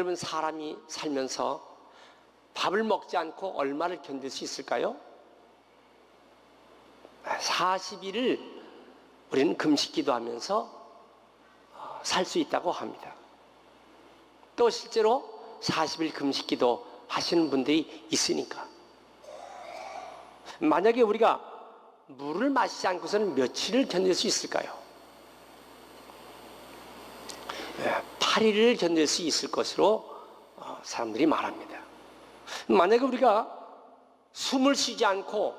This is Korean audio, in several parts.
여러분, 사람이 살면서 밥을 먹지 않고 얼마를 견딜 수 있을까요? 40일을 우리는 금식 기도하면서 살 수 있다고 합니다. 또 실제로 40일 금식 기도 하시는 분들이 있으니까. 만약에 우리가 물을 마시지 않고서는 며칠을 견딜 수 있을까요? 8일을 견딜 수 있을 것으로 사람들이 말합니다. 만약에 우리가 숨을 쉬지 않고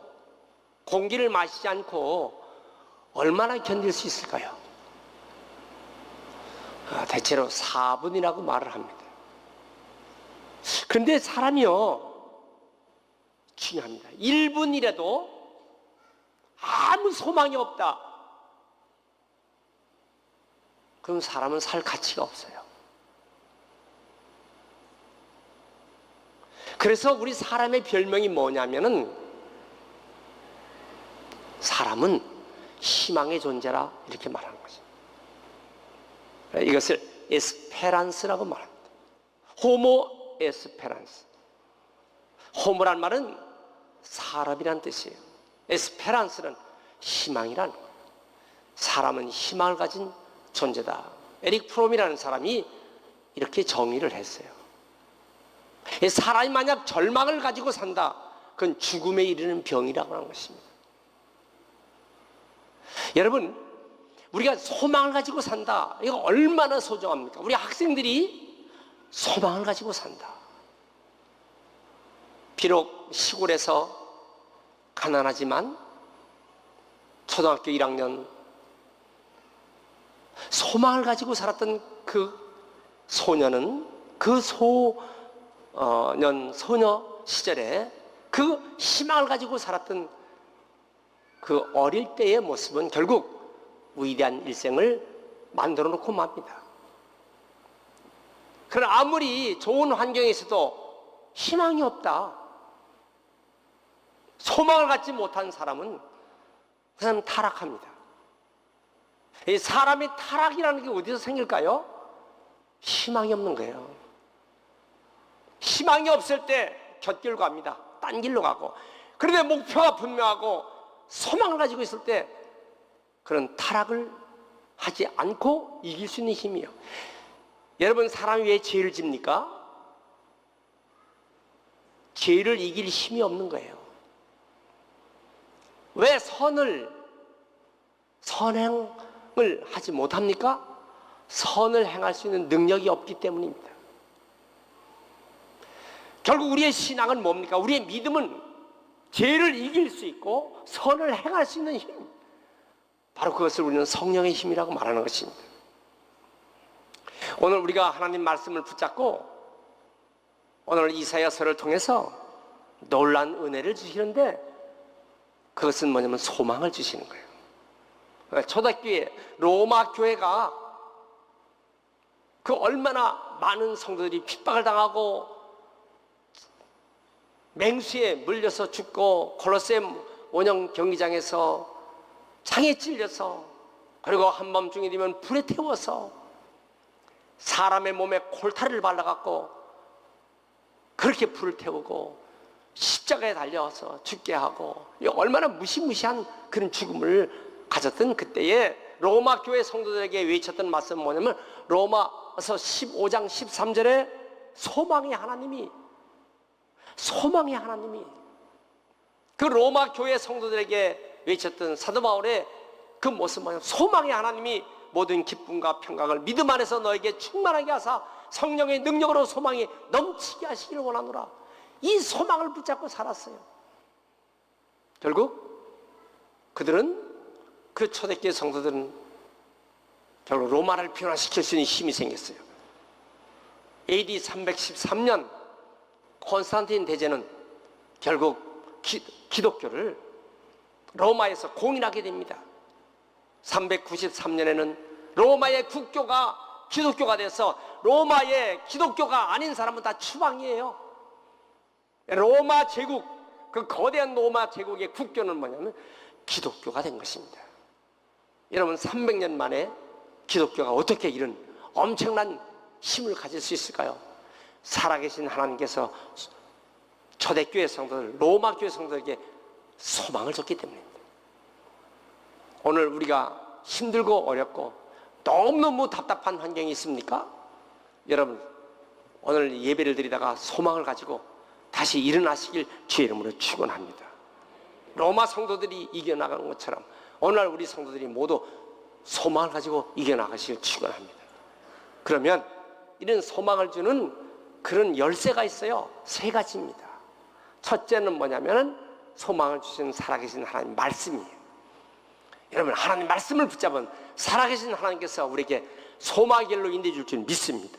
공기를 마시지 않고 얼마나 견딜 수 있을까요? 대체로 4분이라고 말을 합니다. 그런데 사람이요, 중요합니다. 1분이라도 아무 소망이 없다, 그럼 사람은 살 가치가 없어요. 그래서 우리 사람의 별명이 뭐냐면은, 사람은 희망의 존재라 이렇게 말하는 거죠. 이것을 에스페란스라고 말합니다. 호모 에스페란스. 호모란 말은 사람이란 뜻이에요. 에스페란스는 희망이라는 거예요. 사람은 희망을 가진 존재다. 에릭 프롬이라는 사람이 이렇게 정의를 했어요. 사람이 만약 절망을 가지고 산다, 그건 죽음에 이르는 병이라고 하는 것입니다. 여러분, 우리가 소망을 가지고 산다, 이거 얼마나 소중합니까? 우리 학생들이 소망을 가지고 산다. 비록 시골에서 가난하지만 초등학교 1학년 소망을 가지고 살았던 그 소녀는, 그 소녀 시절에 그 희망을 가지고 살았던 그 어릴 때의 모습은 결국 위대한 일생을 만들어 놓고 맙니다. 그러나 아무리 좋은 환경에서도 희망이 없다, 소망을 갖지 못한 사람은 그 사람은 타락합니다. 이 사람의 타락이라는 게 어디서 생길까요? 희망이 없는 거예요. 희망이 없을 때 곁길로 갑니다. 딴 길로 가고. 그런데 목표가 분명하고 소망을 가지고 있을 때 그런 타락을 하지 않고 이길 수 있는 힘이에요. 여러분, 사람이 왜 죄를 집니까? 죄를 이길 힘이 없는 거예요. 왜 선행을 하지 못합니까? 선을 행할 수 있는 능력이 없기 때문입니다. 결국 우리의 신앙은 뭡니까? 우리의 믿음은 죄를 이길 수 있고 선을 행할 수 있는 힘, 바로 그것을 우리는 성령의 힘이라고 말하는 것입니다. 오늘 우리가 하나님 말씀을 붙잡고 오늘 이사야서를 통해서 놀라운 은혜를 주시는데, 그것은 뭐냐면 소망을 주시는 거예요. 초대교회 로마 교회가 그 얼마나 많은 성도들이 핍박을 당하고 맹수에 물려서 죽고, 콜로세움 원형 경기장에서 창에 찔려서, 그리고 한밤중이 되면 불에 태워서 사람의 몸에 콜타리를 발라갖고 그렇게 불을 태우고 십자가에 달려서 죽게 하고, 얼마나 무시무시한 그런 죽음을 가졌던 그때에 로마 교회 성도들에게 외쳤던 말씀은 뭐냐면, 로마서 15장 13절에 소망의 하나님이 그 로마 교회 성도들에게 외쳤던 사도 바울의 그 모습은 뭐냐면, 소망의 하나님이 모든 기쁨과 평강을 믿음 안에서 너에게 충만하게 하사 성령의 능력으로 소망이 넘치게 하시기를 원하노라. 이 소망을 붙잡고 살았어요. 결국 그들은, 그 초대교회 성도들은 결국 로마를 변화시킬 수 있는 힘이 생겼어요. AD 313년 콘스탄틴 대제는 결국 기독교를 로마에서 공인하게 됩니다. 393년에는 로마의 국교가 기독교가 돼서 로마의 기독교가 아닌 사람은 다 추방이에요. 로마 제국, 그 거대한 로마 제국의 국교는 뭐냐면 기독교가 된 것입니다. 여러분, 300년 만에 기독교가 어떻게 이런 엄청난 힘을 가질 수 있을까요? 살아계신 하나님께서 초대교회 성도들, 로마 교회 성도들에게 소망을 줬기 때문입니다. 오늘 우리가 힘들고 어렵고 너무너무 답답한 환경이 있습니까? 여러분, 오늘 예배를 드리다가 소망을 가지고 다시 일어나시길 주의 이름으로 축원합니다. 로마 성도들이 이겨나가는 것처럼 오늘날 우리 성도들이 모두 소망을 가지고 이겨나가시길 축원합니다. 그러면 이런 소망을 주는 그런 열쇠가 있어요. 세 가지입니다. 첫째는 뭐냐면 소망을 주시는 살아계신 하나님 말씀이에요. 여러분, 하나님 말씀을 붙잡은 살아계신 하나님께서 우리에게 소망의 길로 인도해 줄 줄 믿습니다.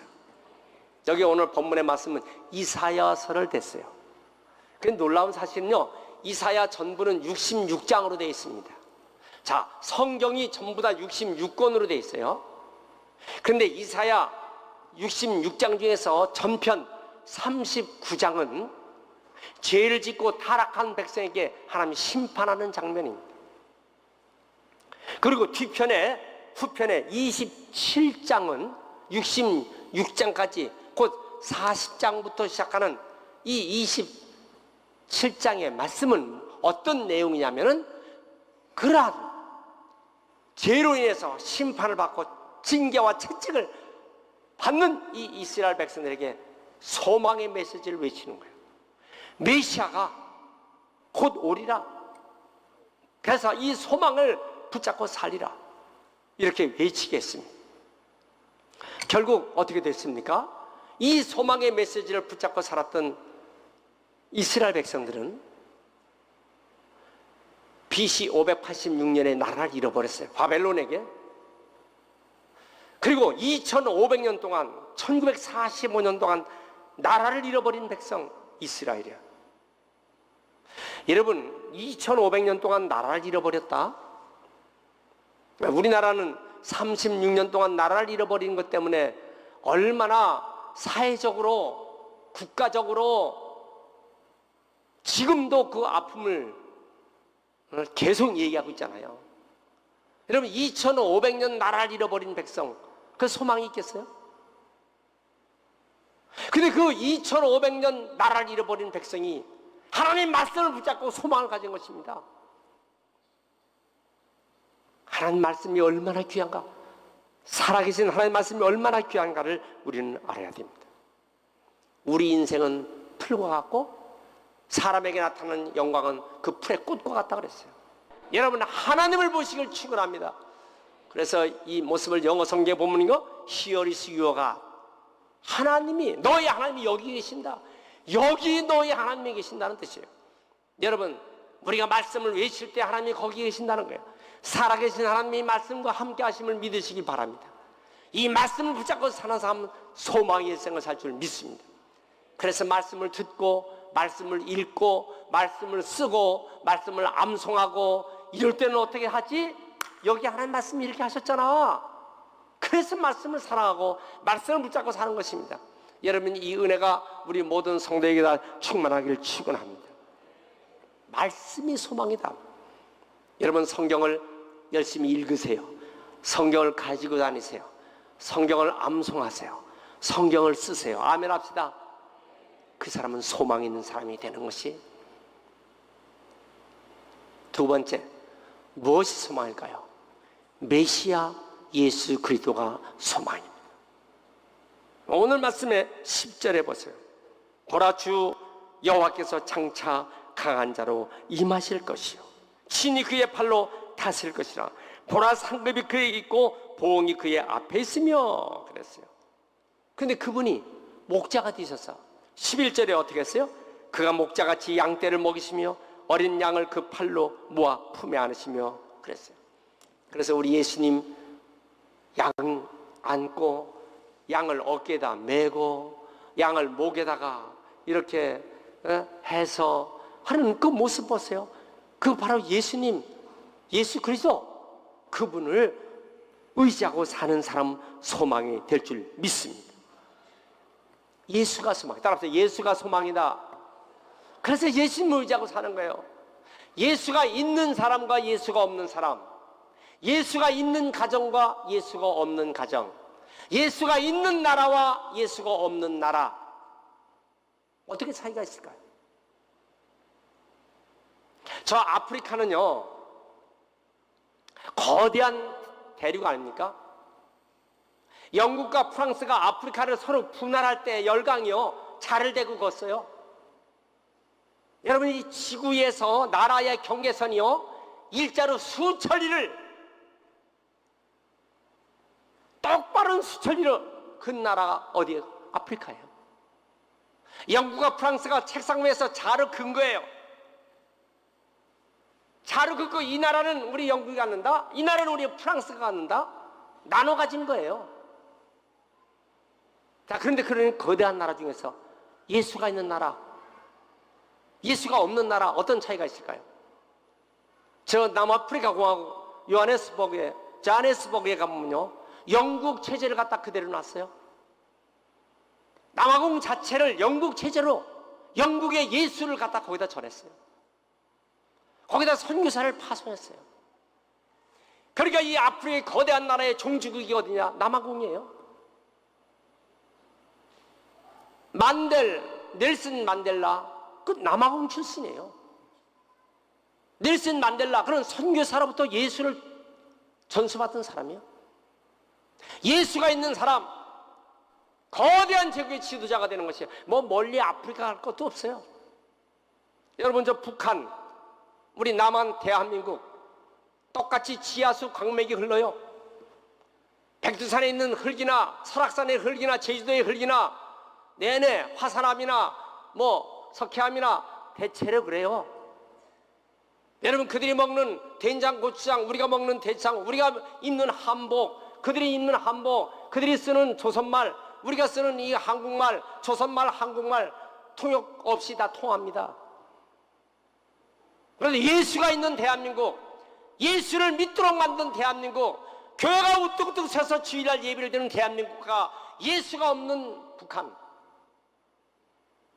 여기 오늘 본문의 말씀은 이사야서를 댔어요. 그 놀라운 사실은요, 이사야 전부는 66장으로 되어 있습니다. 자, 성경이 전부 다 66권으로 되어 있어요. 그런데 이사야 66장 중에서 전편 39장은 죄를 짓고 타락한 백성에게 하나님이 심판하는 장면입니다. 그리고 뒤편에 후편에 27장은 66장까지 곧 40장부터 시작하는 이 27장의 말씀은 어떤 내용이냐면은 그러한 죄로 인해서 심판을 받고 징계와 채찍을 받는 이 이스라엘 백성들에게 소망의 메시지를 외치는 거예요. 메시아가 곧 오리라. 그래서 이 소망을 붙잡고 살리라. 이렇게 외치겠습니다. 결국 어떻게 됐습니까? 이 소망의 메시지를 붙잡고 살았던 이스라엘 백성들은 BC 586년에 나라를 잃어버렸어요. 바벨론에게. 그리고 2500년 동안 1945년 동안 나라를 잃어버린 백성 이스라엘이야. 여러분, 2500년 동안 나라를 잃어버렸다. 우리나라는 36년 동안 나라를 잃어버린 것 때문에 얼마나 사회적으로 국가적으로 지금도 그 아픔을 계속 얘기하고 있잖아요. 여러분, 2500년 나라를 잃어버린 백성, 그 소망이 있겠어요? 근데 그 2500년 나라를 잃어버린 백성이 하나님 말씀을 붙잡고 소망을 가진 것입니다. 하나님 말씀이 얼마나 귀한가, 살아계신 하나님 말씀이 얼마나 귀한가를 우리는 알아야 됩니다. 우리 인생은 풀과 같고 사람에게 나타나는 영광은 그 풀의 꽃과 같다 그랬어요. 여러분, 하나님을 보시길 축원합니다. 그래서 이 모습을 영어 성경에 보면 이거 Here is your God. 하나님이, 너희 하나님이 여기 계신다. 여기 너희 하나님이 계신다는 뜻이에요. 여러분, 우리가 말씀을 외칠 때 하나님이 거기 계신다는 거예요. 살아계신 하나님이 말씀과 함께 하심을 믿으시기 바랍니다. 이 말씀을 붙잡고 사는 사람은 소망의 일생을 살 줄 믿습니다. 그래서 말씀을 듣고 말씀을 읽고 말씀을 쓰고 말씀을 암송하고 이럴 때는 어떻게 하지? 여기 하나님 말씀이 이렇게 하셨잖아. 그래서 말씀을 사랑하고 말씀을 붙잡고 사는 것입니다. 여러분, 이 은혜가 우리 모든 성도에게 다 충만하기를 축원합니다. 말씀이 소망이다. 여러분, 성경을 열심히 읽으세요. 성경을 가지고 다니세요. 성경을 암송하세요. 성경을 쓰세요. 아멘 합시다. 그 사람은 소망 있는 사람이 되는 것이. 두 번째, 무엇이 소망일까요? 메시아 예수 그리스도가 소망입니다. 오늘 말씀의 10절에 보세요. 보라, 주 여호와께서 장차 강한 자로 임하실 것이요 신이 그의 팔로 다스릴 것이라. 보라, 상급이 그에게 있고 보응이 그의 앞에 있으며 그랬어요. 그런데 그분이 목자가 되셔서 11절에 어떻게 했어요? 그가 목자같이 양떼를 먹이시며 어린 양을 그 팔로 모아 품에 안으시며 그랬어요. 그래서 우리 예수님 양 안고 양을 어깨에다 메고 양을 목에다가 이렇게 해서 하는 그 모습 보세요. 그 바로 예수님, 예수 그리스도, 그분을 의지하고 사는 사람 소망이 될 줄 믿습니다. 예수가 소망. 따라서 예수가 소망이다. 그래서 예수님을 의지하고 사는 거예요. 예수가 있는 사람과 예수가 없는 사람, 예수가 있는 가정과 예수가 없는 가정, 예수가 있는 나라와 예수가 없는 나라, 어떻게 차이가 있을까요? 저 아프리카는요, 거대한 대륙 아닙니까? 영국과 프랑스가 아프리카를 서로 분할할 때 열강이요, 차를 대고 걷어요. 여러분, 이 지구에서 나라의 경계선이요, 일자로 수천리를, 똑바른 수천리를 그 나라가 어디예요? 아프리카예요. 영국과 프랑스가 책상 위에서 자를 긋은 거예요. 자를 긋고 이 나라는 우리 영국이 갖는다, 이 나라는 우리 프랑스가 갖는다, 나눠 가진 거예요. 자, 그런데 그런 거대한 나라 중에서 예수가 있는 나라, 예수가 없는 나라, 어떤 차이가 있을까요? 저 남아프리카 공화국 자네스버그에 가면요, 영국 체제를 갖다 그대로 놨어요. 남아공 자체를 영국 체제로, 영국의 예수를 갖다 거기다 전했어요. 거기다 선교사를 파송했어요. 그러니까 이 아프리카의 거대한 나라의 종주국이 어디냐? 남아공이에요. 넬슨 만델라, 그 남아공 출신이에요. 넬슨 만델라, 그런 선교사로부터 예수를 전수받은 사람이에요. 예수가 있는 사람, 거대한 제국의 지도자가 되는 것이에요. 뭐 멀리 아프리카 갈 것도 없어요. 여러분, 저 북한, 우리 남한 대한민국, 똑같이 지하수 광맥이 흘러요. 백두산에 있는 흙이나 설악산의 흙이나 제주도의 흙이나 내내 화산암이나 뭐 석회암이나 대체로 그래요. 여러분, 그들이 먹는 된장, 고추장, 우리가 먹는 대창, 우리가 입는 한복, 그들이 입는 한복, 그들이 쓰는 조선말, 우리가 쓰는 이 한국말, 조선말, 한국말 통역 없이 다 통합니다. 그래서 예수가 있는 대한민국, 예수를 믿도록 만든 대한민국, 교회가 우뚝우뚝 서서 주일날 예배를 드리는 대한민국과 예수가 없는 북한,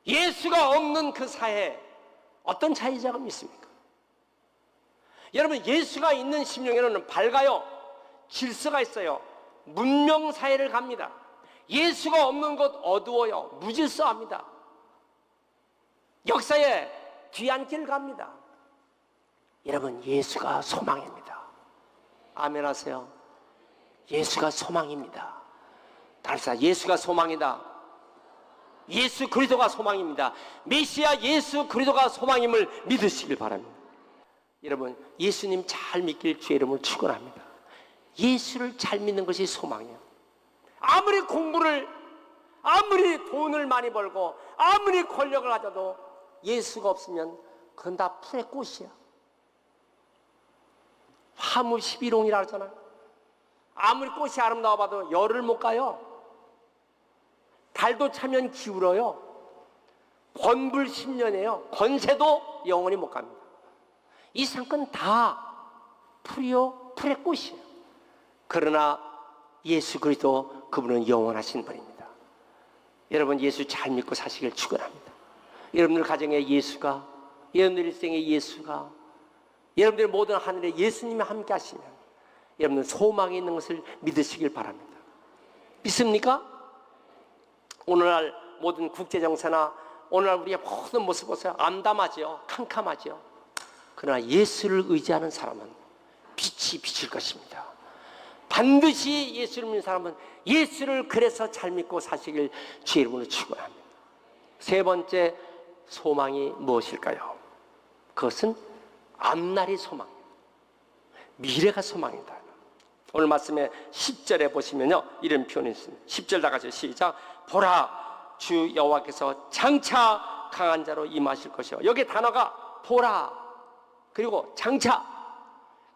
예수가 없는 그 사회, 어떤 차이자가 있습니까? 여러분, 예수가 있는 심령에는 밝아요. 질서가 있어요. 문명사회를 갑니다. 예수가 없는 곳 어두워요. 무질서합니다. 역사의 뒤안길을 갑니다. 여러분, 예수가 소망입니다. 아멘 하세요. 예수가 소망입니다. 달사, 예수가 소망이다. 예수 그리스도가 소망입니다. 메시아 예수 그리스도가 소망임을 믿으시길 바랍니다. 여러분, 예수님 잘 믿길 주의 이름으로 축원합니다. 예수를 잘 믿는 것이 소망이에요. 아무리 공부를, 아무리 돈을 많이 벌고, 아무리 권력을 가져도 예수가 없으면 그건 다 풀의 꽃이야. 화무 11홍이라 하잖아요. 아무리 꽃이 아름다워 봐도 열을 못 가요. 달도 차면 기울어요. 권불 10년이에요. 권세도 영원히 못 갑니다. 이 상권 다 풀이요, 풀의 꽃이에요. 그러나 예수 그리스도, 그분은 영원하신 분입니다. 여러분, 예수 잘 믿고 사시길 축원합니다. 여러분들 가정에 예수가, 여러분들 일생에 예수가, 여러분들 모든 하늘에 예수님이 함께 하시면 여러분들 소망이 있는 것을 믿으시길 바랍니다. 믿습니까? 오늘날 모든 국제정세나 오늘날 우리의 모든 모습 보세요. 암담하죠. 캄캄하죠. 그러나 예수를 의지하는 사람은 빛이 비칠 것입니다. 반드시 예수를 믿는 사람은 예수를 그래서 잘 믿고 사시길 주의 이름으로 축원합니다. 세 번째 소망이 무엇일까요? 그것은 앞날이 소망입니다. 미래가 소망이다. 오늘 말씀에 10절에 보시면요, 이런 표현이 있습니다. 10절 다 같이 시작. 보라, 주 여호와께서 장차 강한 자로 임하실 것이요. 여기 단어가 보라 그리고 장차.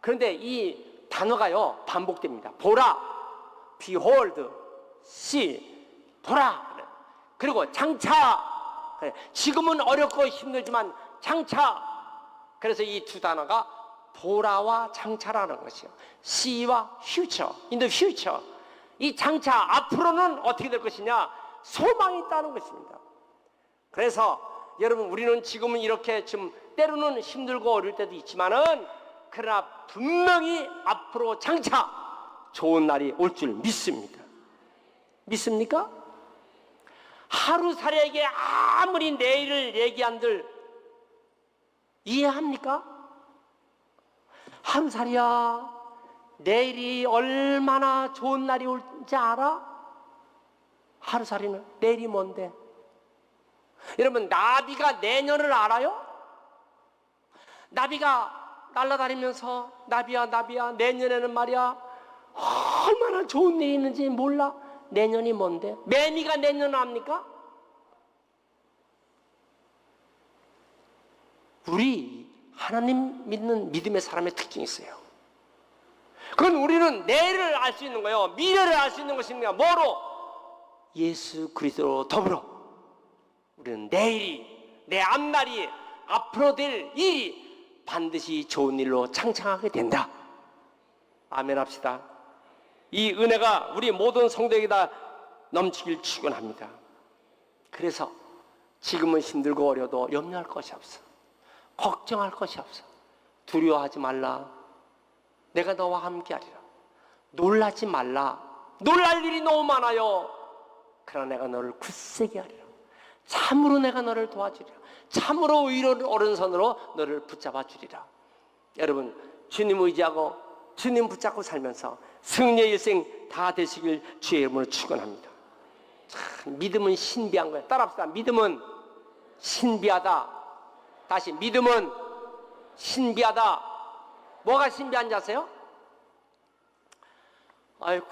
그런데 이 단어가요 반복됩니다. 보라, behold, see, 보라. 그리고 장차. 지금은 어렵고 힘들지만 장차. 그래서 이 두 단어가 보라와 장차라는 것이요. see와 future, in the future. 이 장차, 앞으로는 어떻게 될 것이냐? 소망이 있다는 것입니다. 그래서 여러분, 우리는 지금은 이렇게 좀 때로는 힘들고 어려울 때도 있지만은, 그러나 분명히 앞으로 장차 좋은 날이 올 줄 믿습니다. 믿습니까? 하루살이에게 아무리 내일을 얘기한들 이해합니까? 하루살이야, 내일이 얼마나 좋은 날이 올지 알아? 하루살이는 내일이 뭔데? 여러분, 나비가 내년을 알아요? 나비가 날아다니면서 나비야 나비야, 내년에는 말이야 얼마나 좋은 일이 있는지 몰라? 내년이 뭔데? 매미가 내년을 압니까? 우리 하나님 믿는 믿음의 사람의 특징이 있어요. 그건 우리는 내일을 알 수 있는 거예요. 미래를 알 수 있는 것입니다. 뭐로? 예수 그리스도로 더불어 우리는 내일이, 내 앞날이, 앞으로 될 일이 반드시 좋은 일로 창창하게 된다. 아멘 합시다. 이 은혜가 우리 모든 성도에게다 넘치길 축원합니다. 그래서 지금은 힘들고 어려도 염려할 것이 없어. 걱정할 것이 없어. 두려워하지 말라. 내가 너와 함께하리라. 놀라지 말라. 놀랄 일이 너무 많아요. 그러나 내가 너를 굳세게 하리라. 참으로 내가 너를 도와주리라. 참으로 위로 오른손으로 너를 붙잡아 주리라. 여러분, 주님 의지하고 주님 붙잡고 살면서 승리의 일생 다 되시길 주의 이름으로 축원합니다. 참, 믿음은 신비한 거예요. 따라합시다. 믿음은 신비하다. 다시, 믿음은 신비하다. 뭐가 신비한지 아세요? 아이고,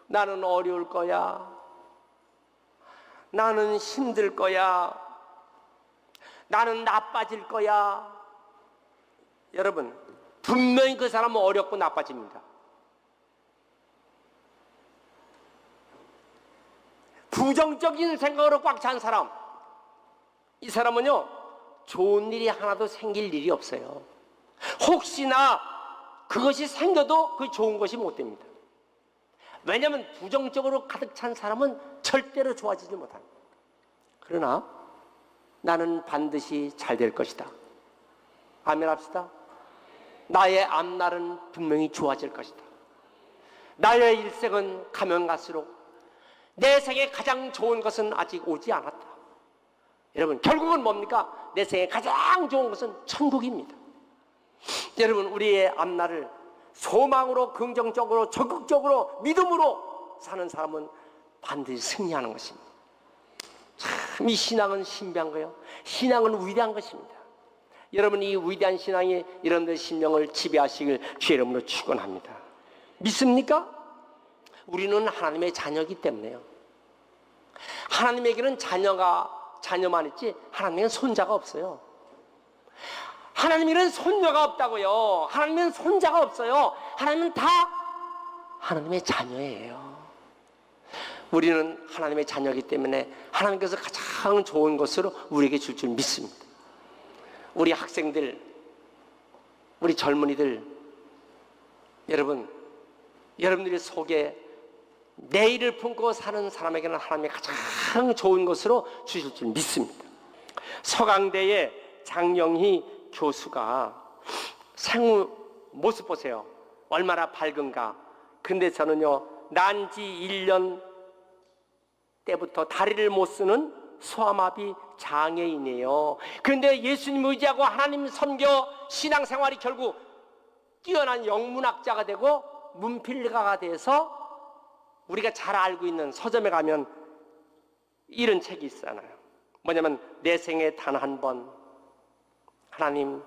나는 어려울 거야. 나는 힘들 거야. 나는 나빠질 거야. 여러분, 분명히 그 사람은 어렵고 나빠집니다. 부정적인 생각으로 꽉 찬 사람, 이 사람은요 좋은 일이 하나도 생길 일이 없어요. 혹시나 그것이 생겨도 그 좋은 것이 못 됩니다. 왜냐하면 부정적으로 가득 찬 사람은 절대로 좋아지지 못합니다. 그러나 나는 반드시 잘 될 것이다. 아멘 합시다. 나의 앞날은 분명히 좋아질 것이다. 나의 일생은 가면 갈수록 내 생에 가장 좋은 것은 아직 오지 않았다. 여러분, 결국은 뭡니까? 내 생에 가장 좋은 것은 천국입니다. 여러분, 우리의 앞날을 소망으로, 긍정적으로, 적극적으로, 믿음으로 사는 사람은 반드시 승리하는 것입니다. 참, 이 신앙은 신비한 거예요. 신앙은 위대한 것입니다. 여러분, 이 위대한 신앙이 여러분들의 심령을 지배하시길 주의 이름으로 축원합니다. 믿습니까? 우리는 하나님의 자녀이기 때문에요. 하나님에게는 자녀만 있지 하나님에게는 손자가 없어요. 하나님에게는 손녀가 없다고요. 하나님은 손자가 없어요. 하나님은 다 하나님의 자녀예요. 우리는 하나님의 자녀이기 때문에 하나님께서 가장 좋은 것으로 우리에게 줄 줄 믿습니다. 우리 학생들, 우리 젊은이들, 여러분들의 속에 내일을 품고 사는 사람에게는 하나님의 가장 좋은 것으로 주실 줄 믿습니다. 서강대의 장영희 교수가 생후 모습 보세요. 얼마나 밝은가. 근데 저는요, 난 지 1년 때부터 다리를 못 쓰는 소아마비 장애인이에요. 그런데 예수님 의지하고 하나님 섬겨 신앙생활이 결국 뛰어난 영문학자가 되고 문필가가 돼서 우리가 잘 알고 있는 서점에 가면 이런 책이 있잖아요. 뭐냐면 내 생에 단 한 번, 하나님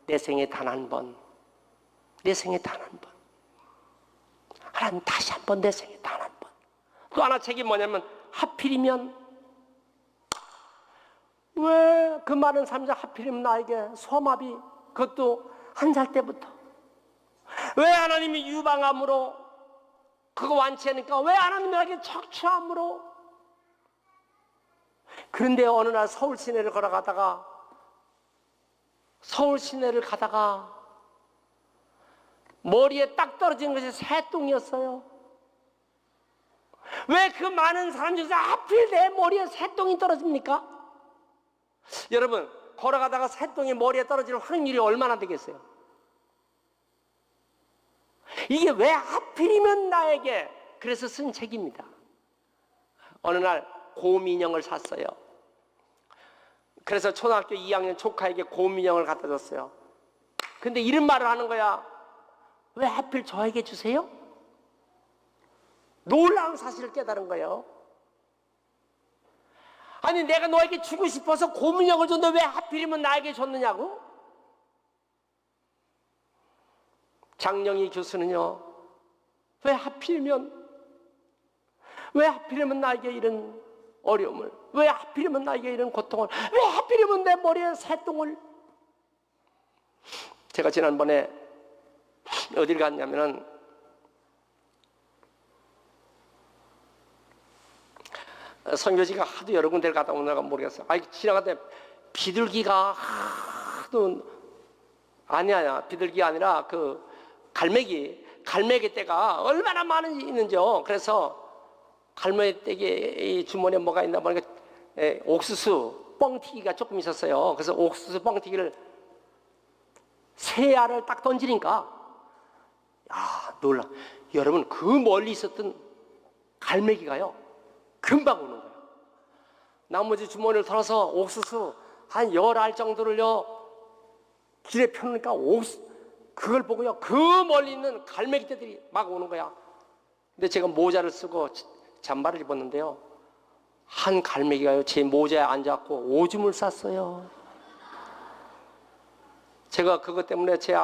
내 생에 단 한 번, 내 생에 단 한 번, 하나님 다시 한 번 내 생에 단 한 번. 또 하나 책이 뭐냐면 하필이면, 왜 그 많은 사람들 하필이면 나에게 소아마비, 그것도 1살 때부터 왜 하나님이 유방암으로 그거 완치하니까 왜 하나님이 나에게 척추암으로. 그런데 어느 날 서울 시내를 걸어가다가 머리에 딱 떨어진 것이 새똥이었어요. 왜 그 많은 사람 중에서 하필 내 머리에 새똥이 떨어집니까? 여러분, 걸어가다가 새똥이 머리에 떨어질 확률이 얼마나 되겠어요? 이게 왜 하필이면 나에게. 그래서 쓴 책입니다. 어느 날 곰 인형을 샀어요. 그래서 초등학교 2학년 조카에게 곰 인형을 갖다 줬어요. 근데 이런 말을 하는 거야. 왜 하필 저에게 주세요? 놀라운 사실을 깨달은 거예요. 아니, 내가 너에게 주고 싶어서 곰 인형을 줬는데 왜 하필이면 나에게 줬느냐고? 장영희 교수는요, 왜 하필이면 나에게 이런 어려움을, 왜 하필이면 나에게 이런 고통을, 왜 하필이면 내 머리에 새똥을. 제가 지난번에 어딜 갔냐면은 선교지가 하도 여러 군데를 갔다 오느라 모르겠어요. 지나가다 비둘기가 하도, 아니야, 비둘기가 아니라 그 갈매기 떼가 얼마나 있는지요. 그래서 갈매기 떼기 주머니에 뭐가 있나 보니까 옥수수 뻥튀기가 조금 있었어요. 그래서 옥수수 뻥튀기를 세 알을 딱 던지니까, 야, 놀라. 여러분, 그 멀리 있었던 갈매기가요, 금방 오는 거예요. 나머지 주머니를 털어서 옥수수 한 10알 정도를요 길에 펴놓으니까 그걸 보고요, 그 멀리 있는 갈매기 떼들이 막 오는 거야. 근데 제가 모자를 쓰고 잠바를 입었는데요, 한 갈매기가요 제 모자에 앉아갖고 오줌을 쌌어요. 제가 그것 때문에 제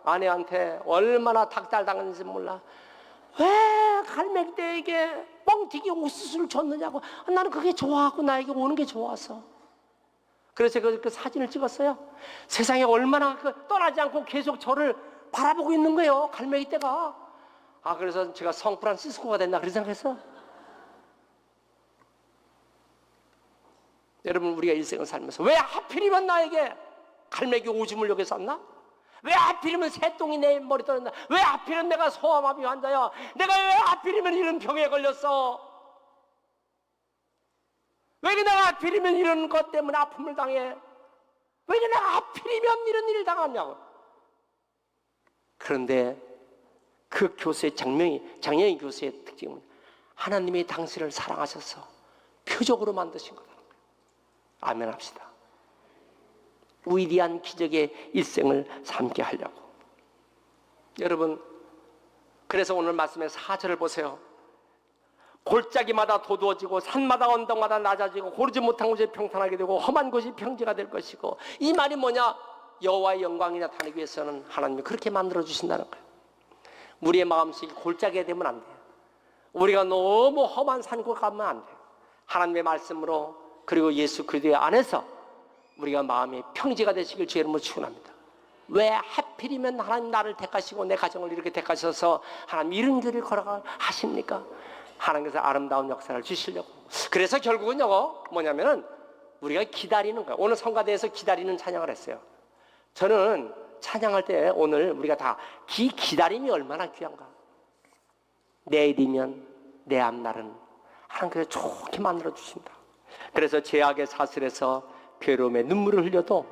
아내한테 얼마나 닥달당했는지 몰라. 왜 갈매기 떼에게 뻥튀기 옥수수를 줬느냐고. 나는 그게 좋아하고 나에게 오는 게 좋아서. 그래서 제가 그 사진을 찍었어요. 세상에 얼마나 떠나지 않고 계속 저를 바라보고 있는 거예요, 갈매기 떼가. 그래서 제가 성프란시스코가 됐나 그런 생각했어. 여러분, 우리가 일생을 살면서 왜 하필이면 나에게 갈매기 오줌을 여기 쌌나? 왜 하필이면 새똥이 내 머리 떨어졌나? 왜 하필이면 내가 소아마비 환자야? 내가 왜 하필이면 이런 병에 걸렸어? 왜 내가 하필이면 이런 것 때문에 아픔을 당해? 왜 내가 하필이면 이런 일을 당하냐고? 그런데 그 교수의 장영희 교수의 특징은 하나님이 당신을 사랑하셔서 표적으로 만드신 거라는 거예요. 아멘 합시다. 위대한 기적의 일생을 삶게 하려고. 여러분, 그래서 오늘 말씀의 4절을 보세요. 골짜기마다 도두어지고 산마다 언덕마다 낮아지고 고르지 못한 곳이 평탄하게 되고 험한 곳이 평지가 될 것이고. 이 말이 뭐냐? 여호와의 영광이 나타나기 위해서는 하나님이 그렇게 만들어 주신다는 거예요. 우리의 마음속이 골짜기가 되면 안 돼요. 우리가 너무 험한 산곳 가면 안 돼요. 하나님의 말씀으로, 그리고 예수 그리스도 안에서 우리가 마음이 평지가 되시길 주의 이름으로 축원합니다. 왜 하필이면 하나님 나를 택하시고 내 가정을 이렇게 택하셔서 하나님 이런 길을 걸어가 하십니까? 하나님께서 아름다운 역사를 주시려고. 그래서 결국은요, 뭐냐면은 우리가 기다리는 거예요. 오늘 성가대에서 기다리는 찬양을 했어요. 저는 찬양할 때 오늘 우리가 다 기다림이 얼마나 귀한가. 내일이면 내 앞날은 하나님께서 좋게 만들어 주신다. 그래서 죄악의 사슬에서 괴로움에 눈물을 흘려도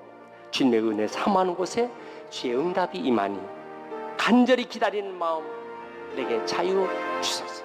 주님의 은혜 사모하는 곳에 주의 응답이 임하니 간절히 기다리는 마음 내게 자유 주소서.